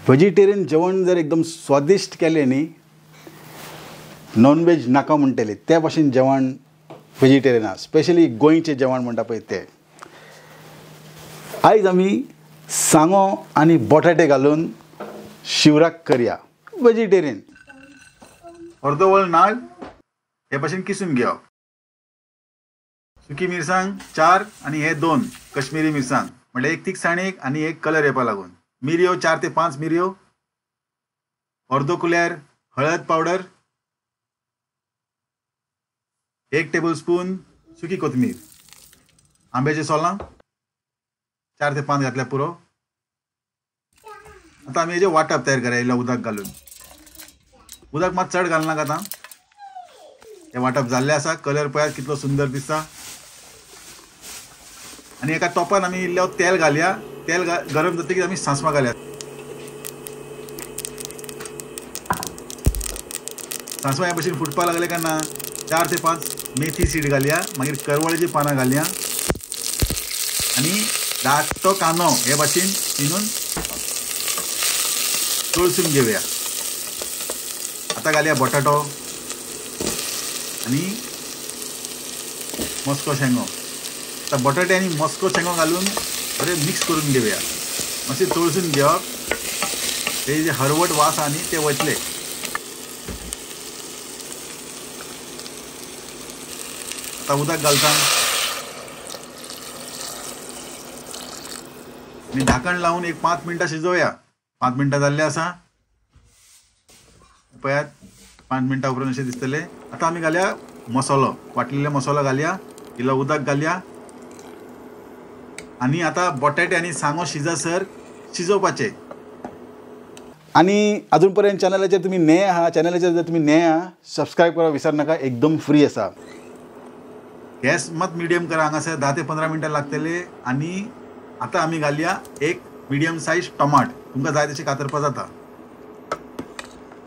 Vegetarian जेवण जर एकदम स्वादिष्ट केलें न्ही, नॉनवेज नाका म्हणटले त्या भाशेन जेवण व्हेजिटेरियन आसा, स्पेशली गोंयचें जेवण म्हणटा पळय तें. आयज आमी सांगो आनी बटाटे घालून शिवराक करया. व्हेजिटेरियन अर्दो वळ नाल्ल हे भाशेन किसून घेवप. सुकी मिरसांग 4 आनी हे 2 कश्मीरी मिरसांग म्हणजे एक तिखसाणीक आनी एक कलर येवपा लागून. मिरयो 4 ते 5 मिरयो, अर्दो कुलेर हळद पावडर, 1 टेबलस्पून सुकी कोथमीर, आंब्याचें सोलां 4 ते 5 घातल्यार पुरो. आतां आमी हेजें वांटप तयार करया इल्लें उदक घालून. उदक मात चड घालनाका आतां. हें वांटप जाल्लें आसा. कलर पळयात कितलो सुंदर दिसता. आनी एका तोपान आमी इल्लें तेल घालया. तेल गरम जातकीच आमी सांसवां घालया. सांसवां ह्या भशेन फुटपाक लागले काय ना 4 ते 5 मेथी सीड घालया. मागीर करवळ्याची पानां घालया आनी धाकटो कांदो हे भाशेन चिनून तळसून घेवया. आता घालया बटाटो आनी मस्को शेंगो. आता बटाटे आनी मस्को शेंगो घालून बरें मिक्स करून घेवया. मातशें तळसून घेवप. ते जे हरवट वास आहा न्ही ते वतले. आता उदक घालता आनी धाकण लावून एक 5 मिनटां शिजोवया. 5 मिनटां जाल्ले आसा पळयात. 5 मिनटां उपरांत अशें दिसतले. आतां आमी घालया मसालो. वाटलेलो मसालो घालया. इल्लो उदक घालया आनी आतां बटाटे आनी सांगो शिजासर शिजोवपाचे. आनी अजून पर्यंत चॅनलाचेर तुमी नये आहा, चॅनलाचेर जर तुमी नये आहा सबस्क्रायब करपाक विसर नाका. एकदम फ्री आसा. गॅस मात मिडियम करा. हांगासर 10 ते 15 मिनटां लागतले. आनी आतां आमी घालया एक मिडियम सायज टमाट. तुमकां जाय तशें कातरपा जाता.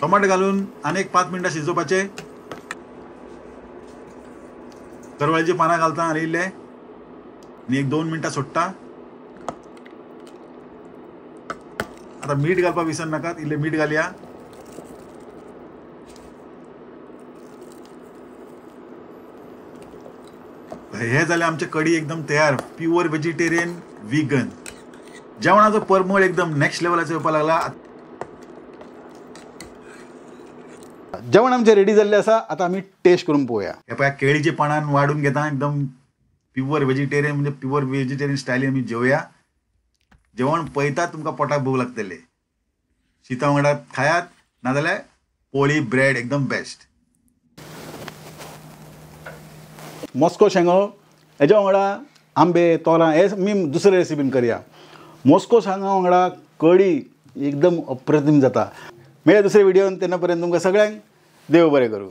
टमाट घालून आनी एक 5 मिनटां शिजोवपाचे. करवळ्याची पानां घालता आनी इल्ले आनी एक 2 मिनटां सोडटा. आतां मीठ घालपाक विसर नाकात. इल्लें मीठ घालया. हे जालें आमचें कडी एकदम तयार. प्युअर व्हेजिटेरियन व्हीगन जेवणाचो परमळ एकदम नेक्स्ट लेवलाचो येवपाक लागला. जेवण आमचें रेडी जाल्लें आसा. आतां आमी टेस्ट करून पळोवया. हे पळय केळीच्या पानान वाडून घेता. एकदम प्युअर व्हेजिटेरियन म्हणजे प्युअर व्हेजिटेरियन स्टायलीन आमी जेवया. जेवण पळयतात तुमकां पोटाक भूक लागतले. शीता वांगडा खायात नाजाल्यार पोळी ब्रेड एकदम बेस्ट. मस्को शेंगो हेज्या वांगडा आंबे तोरां हे आमी दुसरे रेसिपीन करया. मस्को शेंगा वांगडा कडी एकदम अप्रतिम जाता. मेळया दुसरे व्हिडिओन. तेन्ना पर्यंत तुमकां सगळ्यांक देव बरें करूं.